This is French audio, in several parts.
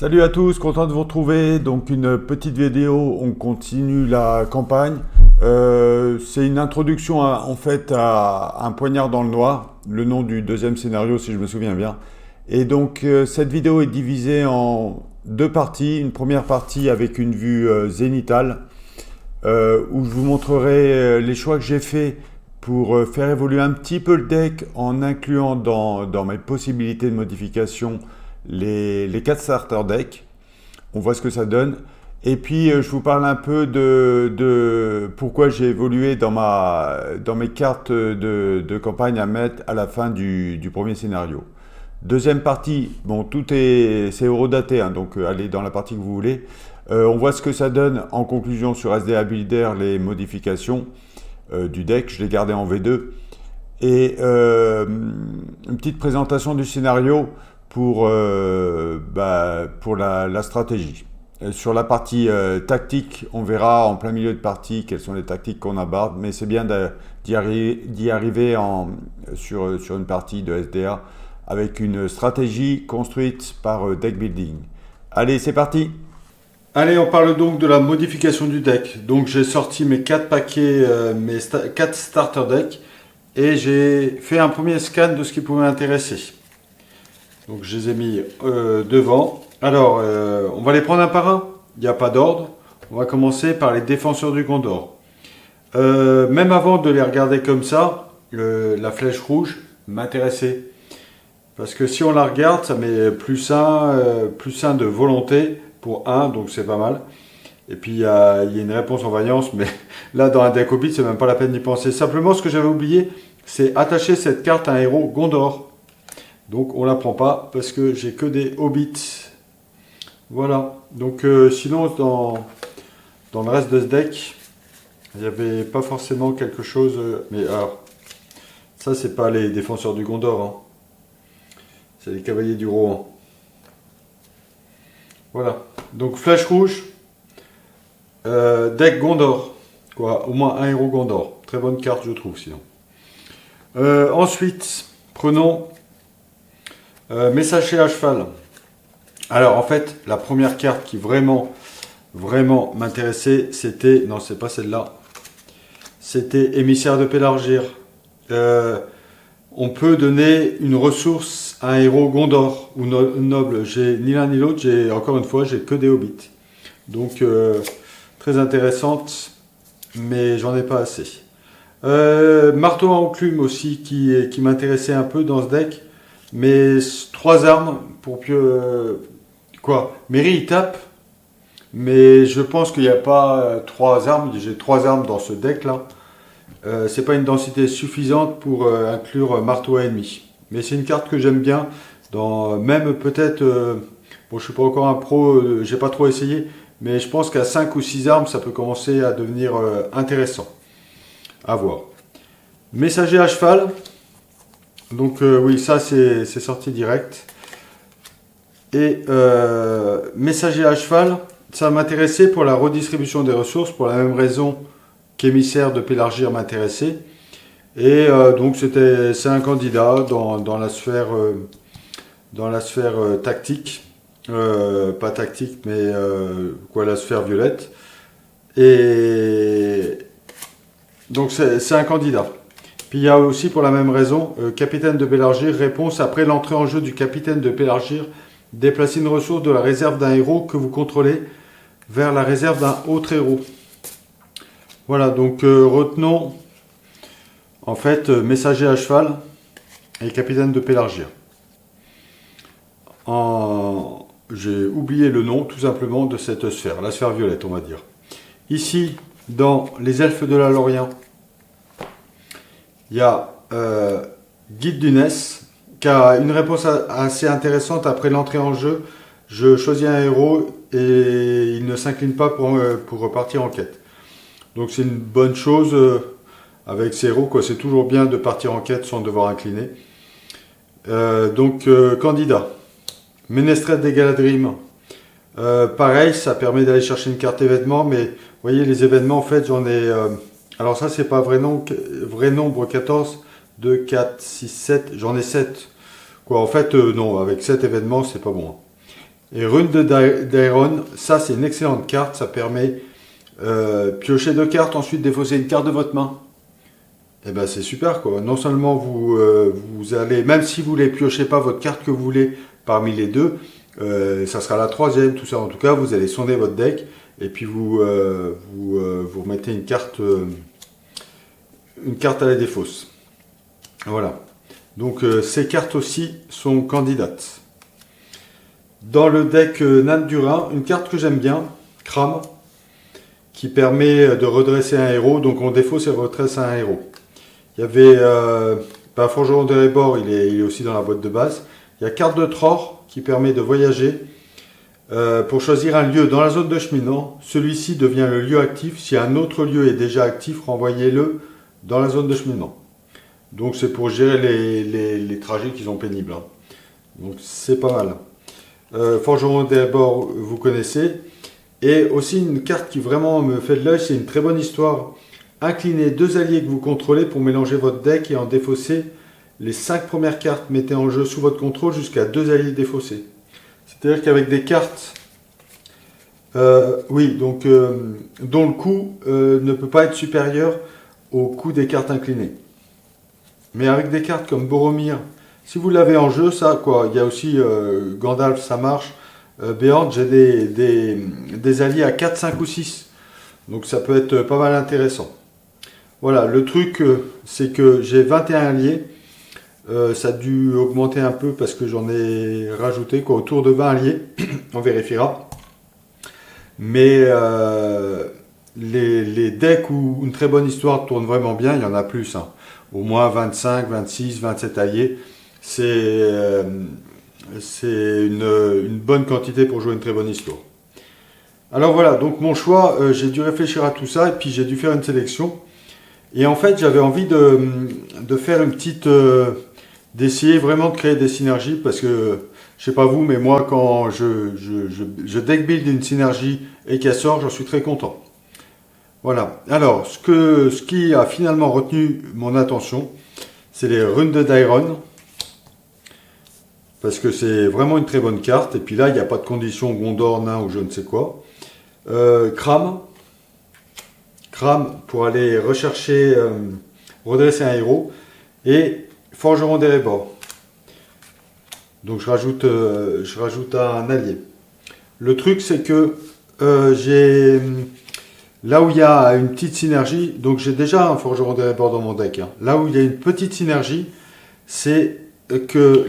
Salut à tous, content de vous retrouver. Donc une petite vidéo, on continue la campagne. C'est une introduction en fait à Un poignard dans le noir, le nom du deuxième scénario si je me souviens bien. Et donc cette vidéo est divisée en deux parties. Une première partie avec une vue zénithale où je vous montrerai les choix que j'ai faits pour faire évoluer un petit peu le deck en incluant dans mes possibilités de modification les 4 starter decks. On voit ce que ça donne. Et puis je vous parle un peu de pourquoi j'ai évolué dans mes cartes de campagne à mettre à la fin du premier scénario. Deuxième partie, bon, c'est horodaté, hein, donc allez dans la partie que vous voulez. On voit ce que ça donne en conclusion sur SDA Builder, les modifications du deck. Je l'ai gardé en V2. Et une petite présentation du scénario pour la stratégie. Sur la partie tactique, on verra en plein milieu de partie quelles sont les tactiques qu'on aborde, mais c'est bien d'y arriver sur une partie de SDA avec une stratégie construite par deck building. Allez, c'est parti! Allez, on parle donc de la modification du deck. Donc j'ai sorti mes 4 paquets, mes 4 starter decks, et j'ai fait un premier scan de ce qui pouvait m'intéresser. Donc je les ai mis devant. Alors, on va les prendre un par un. Il n'y a pas d'ordre. On va commencer par les défenseurs du Gondor. Même avant de les regarder comme ça, la flèche rouge m'intéressait. Parce que si on la regarde, ça met plus 1 de volonté pour 1, donc c'est pas mal. Et puis il y a une réponse en vaillance, mais là dans un deck Hobbit, c'est même pas la peine d'y penser. Simplement, ce que j'avais oublié, c'est attacher cette carte à un héros Gondor. Donc on la prend pas parce que j'ai que des hobbits. Voilà. Donc sinon dans le reste de ce deck, il n'y avait pas forcément quelque chose. Mais alors, ça c'est pas les défenseurs du Gondor. Hein. C'est les cavaliers du Rohan. Voilà. Donc flèche rouge, deck Gondor. Quoi, au moins un héros Gondor. Très bonne carte je trouve sinon. Ensuite, prenons Messager à cheval. Alors en fait, la première carte qui vraiment m'intéressait, c'était... Non, c'est pas celle-là. C'était Émissaire de Pélargir. On peut donner une ressource à un héros Gondor ou noble. J'ai ni l'un ni l'autre, encore une fois, j'ai que des hobbits. Donc, très intéressante, mais j'en ai pas assez. Marteau à enclume aussi, qui m'intéressait un peu dans ce deck. Mais 3 armes pour quoi, Mary il tape, mais je pense qu'il n'y a pas 3 armes. J'ai 3 armes dans ce deck là. C'est pas une densité suffisante pour inclure marteau à ennemi. Mais c'est une carte que j'aime bien. Même peut-être, bon je suis pas encore un pro, j'ai pas trop essayé, mais je pense qu'à 5 ou 6 armes ça peut commencer à devenir intéressant. À voir. Messager à cheval. Donc oui, ça c'est sorti direct. Et Messager à cheval, ça m'intéressait pour la redistribution des ressources, pour la même raison qu'Émissaire de Pélargir m'intéressait. Et donc c'est un candidat dans la sphère tactique, pas tactique, mais la sphère violette. Et donc c'est un candidat. Puis il y a aussi pour la même raison, Capitaine de Pélargir, réponse après l'entrée en jeu du Capitaine de Pélargir, déplacez une ressource de la réserve d'un héros que vous contrôlez vers la réserve d'un autre héros. Voilà, donc retenons en fait Messager à cheval et Capitaine de Pélargir. J'ai oublié le nom tout simplement de cette sphère, la sphère violette on va dire. Ici, dans les elfes de la Lorient, il y a Guide du Ness qui a une réponse assez intéressante après l'entrée en jeu. Je choisis un héros et il ne s'incline pas pour repartir en quête. Donc c'est une bonne chose avec ces héros, quoi. C'est toujours bien de partir en quête sans devoir incliner. Candidat. Ménestrel des Galadrim. Pareil, ça permet d'aller chercher une carte événement, mais vous voyez les événements en fait j'en ai... alors ça c'est pas vrai nombre 14, 2, 4, 6, 7, j'en ai 7. Quoi, en fait non, avec 7 événements c'est pas bon. Et Rune d'Aeron, ça c'est une excellente carte, ça permet piocher 2 cartes, ensuite défausser une carte de votre main. Et ben c'est super quoi. Non seulement vous allez, même si vous ne piochez pas votre carte que vous voulez parmi les deux, ça sera la troisième, tout ça. En tout cas, vous allez sonder votre deck et puis vous remettez une carte à la défausse. Voilà. Donc ces cartes aussi sont candidates. Dans le deck Nan du Rhin, une carte que j'aime bien, Kram, qui permet de redresser un héros. Donc on défausse et redresse un héros. Il y avait Forgeron d'Erebor, il est aussi dans la boîte de base. Il y a carte de Tror qui permet de voyager pour choisir un lieu dans la zone de cheminement. Celui-ci devient le lieu actif. Si un autre lieu est déjà actif, renvoyez-le dans la zone de cheminement. Donc c'est pour gérer les trajets qui sont pénibles. Hein. Donc c'est pas mal. Forgeron d'Erebor, vous connaissez. Et aussi une carte qui vraiment me fait de l'œil, c'est une très bonne histoire. Inclinez 2 alliés que vous contrôlez pour mélanger votre deck et en défausser les 5 premières cartes. Mettez en jeu sous votre contrôle jusqu'à 2 alliés défaussés. C'est-à-dire qu'avec des cartes, dont le coût ne peut pas être supérieur au coût des cartes inclinées. Mais avec des cartes comme Boromir, si vous l'avez en jeu, ça quoi. Il y a aussi Gandalf, ça marche. Béante, j'ai des alliés à 4, 5 ou 6. Donc ça peut être pas mal intéressant. Voilà, le truc, c'est que j'ai 21 alliés. Ça a dû augmenter un peu parce que j'en ai rajouté autour de 20 alliés. On vérifiera. Mais les decks où une très bonne histoire tourne vraiment bien, il y en a plus. Hein. Au moins 25, 26, 27 alliés. C'est une bonne quantité pour jouer une très bonne histoire. Alors voilà, donc mon choix, j'ai dû réfléchir à tout ça et puis j'ai dû faire une sélection. Et en fait, j'avais envie de faire une petite... d'essayer vraiment de créer des synergies parce que, je sais pas vous, mais moi, quand je deck build une synergie et qu'elle sort, j'en suis très content. Voilà. Alors, ce qui a finalement retenu mon attention, c'est les Runes d'Aeron. Parce que c'est vraiment une très bonne carte. Et puis là, il n'y a pas de condition Gondor, nain ou je ne sais quoi. Kram pour aller rechercher, redresser un héros. Et Forgeron d'Erebor. Donc je rajoute un allié. Le truc c'est que j'ai... Là où il y a une petite synergie, donc j'ai déjà un Forgeron d'Erebor dans mon deck. Hein. Là où il y a une petite synergie, c'est que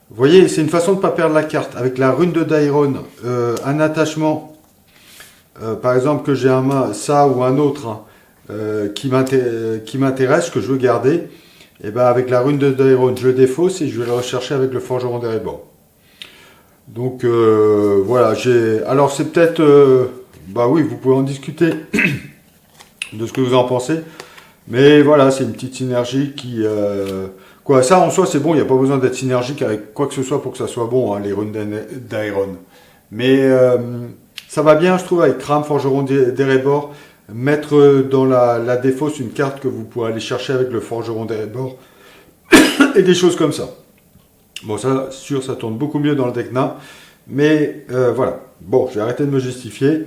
vous voyez, c'est une façon de ne pas perdre la carte. Avec la Rune d'Aeron, un attachement, par exemple que j'ai ça ou un autre, hein, qui m'intéresse, que je veux garder, et ben avec la Rune d'Aeron, je le défausse et je vais le rechercher avec le Forgeron d'Erebor. Donc voilà, alors c'est peut-être... bah oui, vous pouvez en discuter de ce que vous en pensez. Mais voilà, c'est une petite synergie qui... ça en soi c'est bon, il n'y a pas besoin d'être synergique avec quoi que ce soit pour que ça soit bon, hein, les Runes d'Aeron. Mais ça va bien, je trouve, avec Kram, Forgeron d'Erebor, mettre dans la défausse une carte que vous pourrez aller chercher avec le Forgeron d'Erebor, et des choses comme ça. Bon, ça, sûr, ça tourne beaucoup mieux dans le deck nain, mais voilà. Bon, je vais arrêter de me justifier,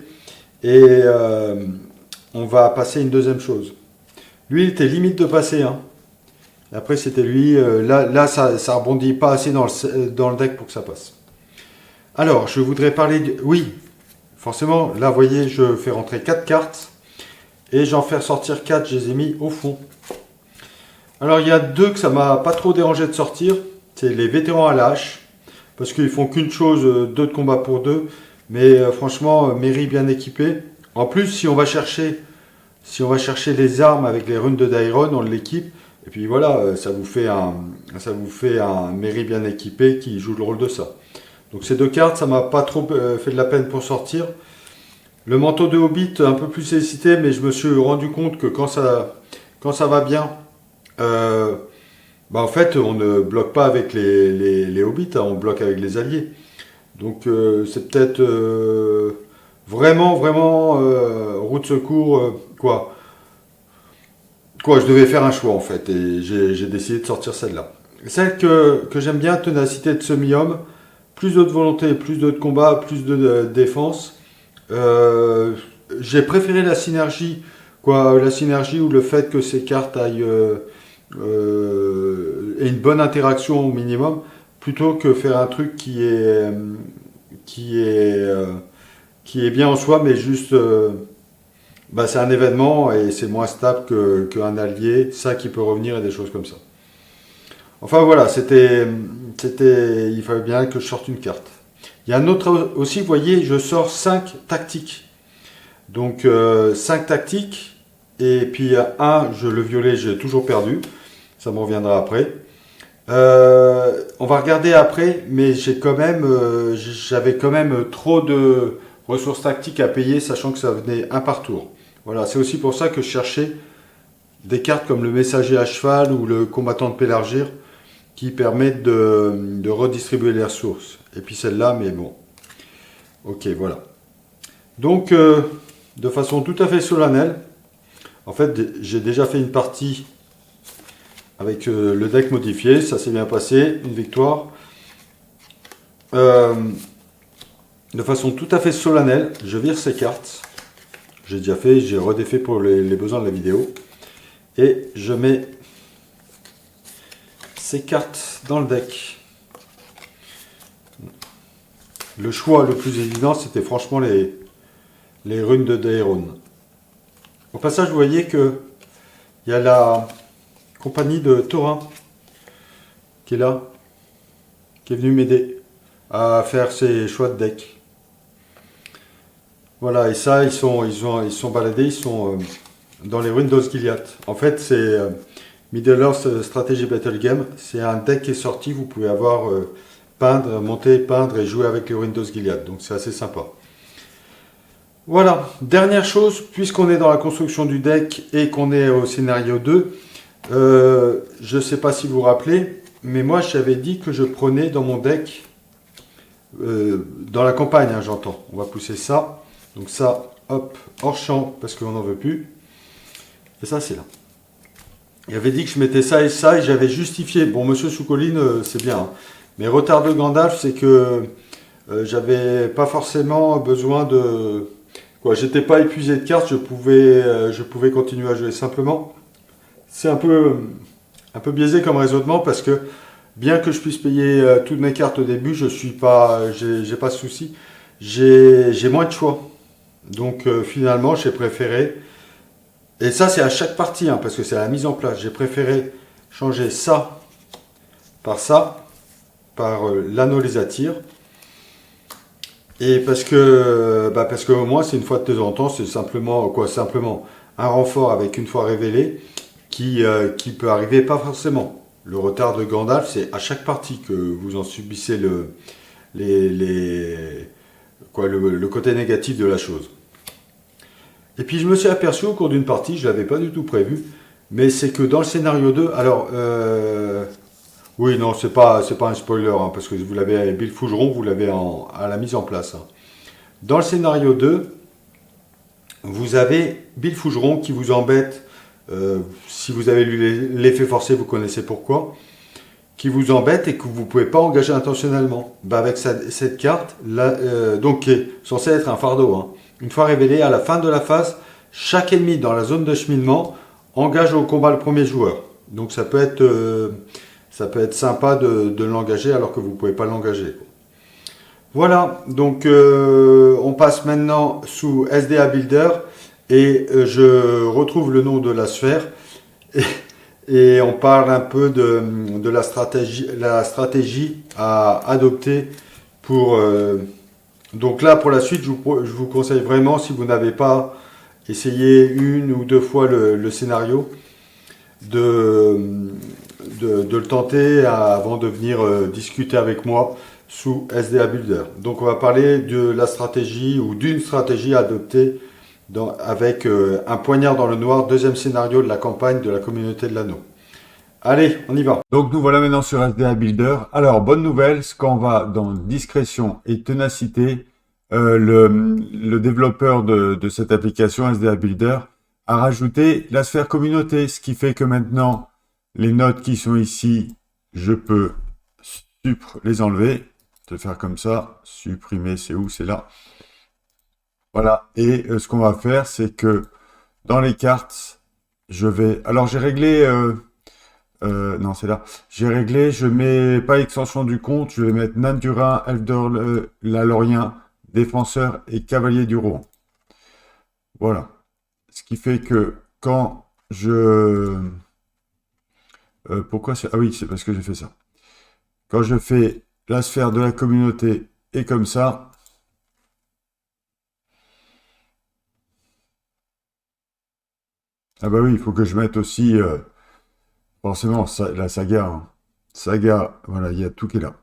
et on va passer à une deuxième chose. Lui, il était limite de passer, hein. Et après, c'était lui, là ça rebondit pas assez dans le deck pour que ça passe. Alors, je voudrais parler oui, forcément, là, vous voyez, je fais rentrer 4 cartes, et j'en fais ressortir 4, je les ai mis au fond. Alors, il y a 2 que ça m'a pas trop dérangé de sortir, c'est les vétérans à la hache, parce qu'ils font qu'une chose, 2 de combat pour 2, mais franchement, mairie bien équipée. En plus, si on va chercher les armes avec les Runes d'Aeron, on l'équipe, et puis voilà, ça vous fait un mairie bien équipé qui joue le rôle de ça. Donc ces 2 cartes, ça m'a pas trop fait de la peine pour sortir. Le manteau de Hobbit, un peu plus sollicité, mais je me suis rendu compte que quand ça va bien, en fait, on ne bloque pas avec les Hobbits, hein, on bloque avec les alliés. Donc c'est peut-être vraiment roue de secours, je devais faire un choix en fait, et j'ai décidé de sortir celle-là. Celle que j'aime bien, Ténacité de Semi-Homme, plus de volonté, plus de combat, plus de défense. J'ai préféré la synergie, quoi, la synergie ou le fait que ces cartes aient une bonne interaction au minimum, plutôt que faire un truc qui est, euh, qui est bien en soi, mais juste, bah, c'est un événement et c'est moins stable qu'un allié, ça qui peut revenir et des choses comme ça. Enfin voilà, il fallait bien que je sorte une carte. Il y a un autre aussi, vous voyez, je sors 5 tactiques. Donc 5 tactiques, et puis le violet, j'ai toujours perdu. Ça me reviendra après. On va regarder après, mais j'avais quand même trop de ressources tactiques à payer, sachant que ça venait un par tour. Voilà, c'est aussi pour ça que je cherchais des cartes comme le messager à cheval ou le combattant de Pélargir qui permettent de redistribuer les ressources. Et puis celle-là, mais bon. Ok, voilà. Donc, de façon tout à fait solennelle, en fait, j'ai déjà fait une partie avec le deck modifié, ça s'est bien passé, une victoire. De façon tout à fait solennelle, je vire ces cartes. J'ai déjà fait, j'ai redéfait pour les besoins de la vidéo. Et je mets ces cartes dans le deck. Le choix le plus évident, c'était franchement les runes de Daeron. Au passage, vous voyez que il y a la compagnie de Thorin qui est là, qui est venue m'aider à faire ses choix de deck. Voilà, et ça, ils sont baladés, ils sont dans les ruines d'Osgiliath. En fait, c'est Middle-earth Strategy Battle Game. C'est un deck qui est sorti, vous pouvez avoir monter, peindre et jouer avec les ruines d'Osgiliath. Donc c'est assez sympa. Voilà, dernière chose, puisqu'on est dans la construction du deck et qu'on est au scénario 2, je ne sais pas si vous vous rappelez, mais moi j'avais dit que je prenais dans mon deck, dans la campagne, hein, j'entends, on va pousser ça, donc ça, hop, hors champ, parce qu'on n'en veut plus, et ça c'est là. Il avait dit que je mettais ça, et j'avais justifié, bon monsieur Soucoline, c'est bien, hein, mais retard de Gandalf, c'est que j'avais pas forcément besoin de... J'étais pas épuisé de cartes, je pouvais continuer à jouer simplement. C'est un peu biaisé comme raisonnement parce que bien que je puisse payer toutes mes cartes au début, j'ai pas de souci. J'ai moins de choix. Donc finalement, j'ai préféré, et ça c'est à chaque partie, hein, parce que c'est à la mise en place, j'ai préféré changer ça, par l'anneau les attire. Et parce que moi, c'est une fois de temps en temps, c'est simplement un renfort avec une fois révélé qui peut arriver pas forcément. Le retard de Gandalf, c'est à chaque partie que vous en subissez le côté négatif de la chose. Et puis je me suis aperçu au cours d'une partie, je l'avais pas du tout prévu, mais c'est que dans le scénario 2, alors oui, non, c'est pas un spoiler, hein, parce que vous l'avez, Bill Fougeron, vous l'avez à la mise en place. Hein. Dans le scénario 2, vous avez Bill Fougeron qui vous embête, si vous avez lu l'effet forcé, vous connaissez pourquoi, qui vous embête et que vous ne pouvez pas engager intentionnellement. Avec cette carte, donc qui est censée être un fardeau, hein. Une fois révélée, à la fin de la phase, chaque ennemi dans la zone de cheminement engage au combat le premier joueur. Donc ça peut être sympa de l'engager alors que vous ne pouvez pas l'engager. Voilà, donc on passe maintenant sous SDA Builder et je retrouve le nom de la sphère et on parle un peu de la stratégie à adopter pour... donc là, pour la suite, je vous conseille vraiment, si vous n'avez pas essayé une ou deux fois le scénario, de le tenter avant de venir discuter avec moi sous SDA Builder. Donc on va parler de la stratégie ou d'une stratégie à adopter avec un poignard dans le noir, deuxième scénario de la campagne de la communauté de l'anneau. Allez, on y va. Donc nous voilà maintenant sur SDA Builder. Alors, bonne nouvelle, quand on va dans discrétion et ténacité, le développeur de cette application SDA Builder a rajouté la sphère communauté, ce qui fait que maintenant, les notes qui sont ici, je peux les enlever. Je vais faire comme ça. Supprimer, c'est où? C'est là. Voilà. Et ce qu'on va faire, c'est que dans les cartes, je vais... Alors, j'ai réglé... non, c'est là. J'ai réglé, je mets pas extension du compte, je vais mettre Nan du Rhin, Elfe de la Lorien, défenseur et cavalier du Rohan. Voilà. Ce qui fait que quand je... pourquoi c'est... Ah oui, c'est parce que j'ai fait ça. Quand je fais la sphère de la communauté et comme ça, ah bah oui, il faut que je mette aussi, forcément, la saga. Hein. Saga, voilà, il y a tout qui est là.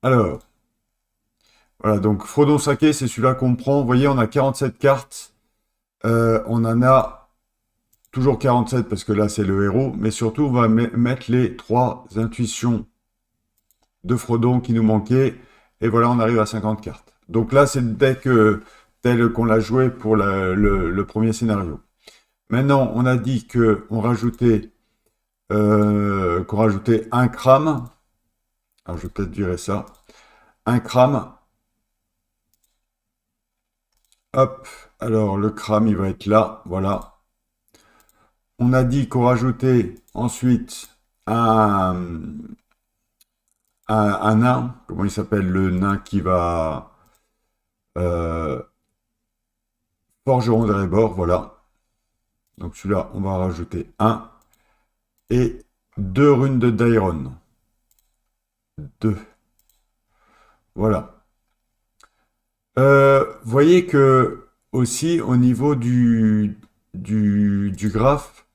Alors, voilà, donc Frodon Saké, c'est celui-là qu'on prend. Vous voyez, on a 47 cartes. On en a toujours 47 parce que là, c'est le héros. Mais surtout, on va mettre les 3 intuitions de Frodon qui nous manquaient. Et voilà, on arrive à 50 cartes. Donc là, c'est le deck tel qu'on l'a joué pour le premier scénario. Maintenant, on a dit qu'on rajoutait, qu'on rajoutait un crame. Alors, je vais peut-être virer ça. Un crame. Hop. Alors, le crame, il va être là. Voilà. On a dit qu'on rajoutait ensuite un nain. Comment il s'appelle? Le nain qui va... Euh, Forgeron des Rébords, voilà. Donc celui-là, on va rajouter un. Et 2 runes de Dairon. 2. Voilà. Voyez que aussi au niveau du graphe,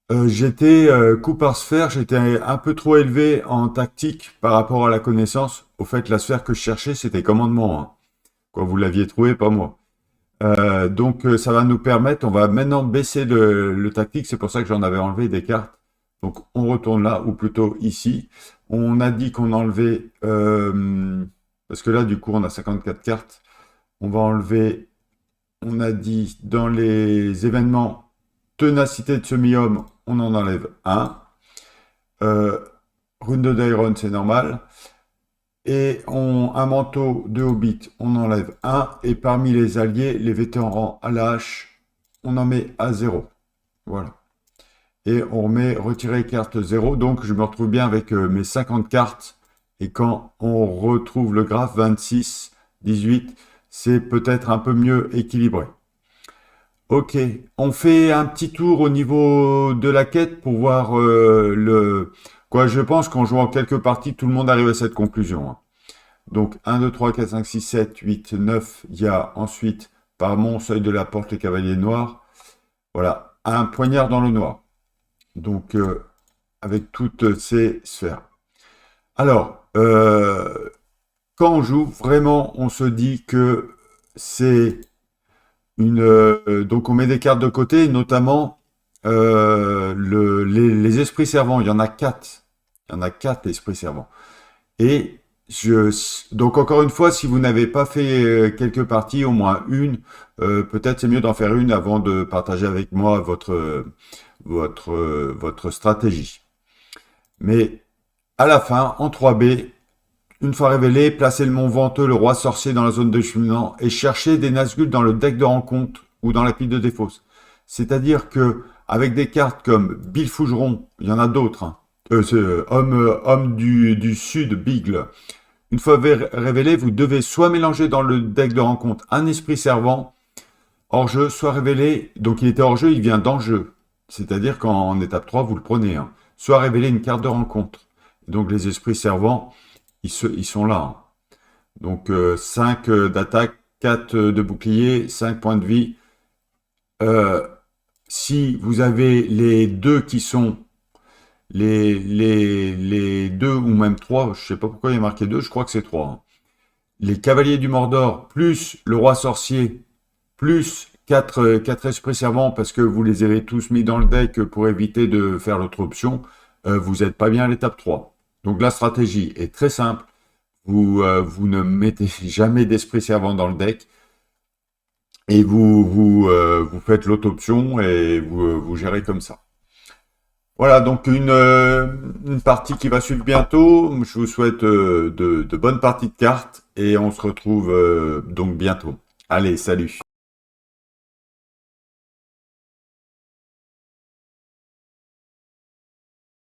j'étais coup par sphère, j'étais un peu trop élevé en tactique par rapport à la connaissance. Au fait, la sphère que je cherchais, c'était commandement. Hein. Quoi, vous l'aviez trouvé, pas moi. Donc ça va nous permettre, on va maintenant baisser le tactique, c'est pour ça que j'en avais enlevé des cartes. Donc on retourne là, ou plutôt ici. On a dit qu'on enlevait, parce que là du coup on a 54 cartes, on va enlever, on a dit dans les événements, ténacité de semi-homme, on en enlève un. Rune de Dairon, c'est normal. Et un manteau de Hobbit, on enlève un. Et parmi les alliés, les vétérans à la hache, on en met à 0. Voilà. Et on remet retirer carte 0. Donc je me retrouve bien avec mes 50 cartes. Et quand on retrouve le graphe 26, 18, c'est peut-être un peu mieux équilibré. Ok, on fait un petit tour au niveau de la quête pour voir le... Quoi, je pense qu'en jouant quelques parties, tout le monde arrive à cette conclusion. Hein. Donc 1, 2, 3, 4, 5, 6, 7, 8, 9. Il y a ensuite, par mon seuil de la porte, les cavaliers noirs. Voilà, un poignard dans le noir. Donc avec toutes ces sphères. Alors, quand on joue, vraiment, on se dit que c'est une... donc on met des cartes de côté, notamment les esprits servants. Il y en a 4. Il y en a 4 esprits servants. Et donc encore une fois, si vous n'avez pas fait quelques parties, au moins une, peut-être c'est mieux d'en faire une avant de partager avec moi votre stratégie. Mais à la fin, en 3B, une fois révélé, placez le mont Venteux, le roi sorcier dans la zone de cheminement et cherchez des Nazgûl dans le deck de rencontre ou dans la pile de défausse. C'est-à-dire que avec des cartes comme Bill Fougeron, il y en a d'autres, hein, homme du sud, Bigle. Une fois révélé, vous devez soit mélanger dans le deck de rencontre un esprit servant hors jeu, soit révélé, donc il était hors jeu, il vient dans jeu. C'est-à-dire qu'en étape 3, vous le prenez. Hein. Soit révéler une carte de rencontre. Donc les esprits servants, ils sont là. Hein. Donc 5 d'attaque, 4 de bouclier, 5 points de vie. Si vous avez les deux qui sont les deux ou même trois, je sais pas pourquoi il y a marqué deux, je crois que c'est trois. Hein. Les cavaliers du Mordor, plus le roi sorcier, plus quatre esprits servants, parce que vous les avez tous mis dans le deck pour éviter de faire l'autre option, vous n'êtes pas bien à l'étape 3. Donc la stratégie est très simple. Vous ne mettez jamais d'esprit servant dans le deck. Et vous faites l'autre option et vous gérez comme ça. Voilà, donc une partie qui va suivre bientôt. Je vous souhaite de bonnes parties de cartes et on se retrouve donc bientôt. Allez, salut.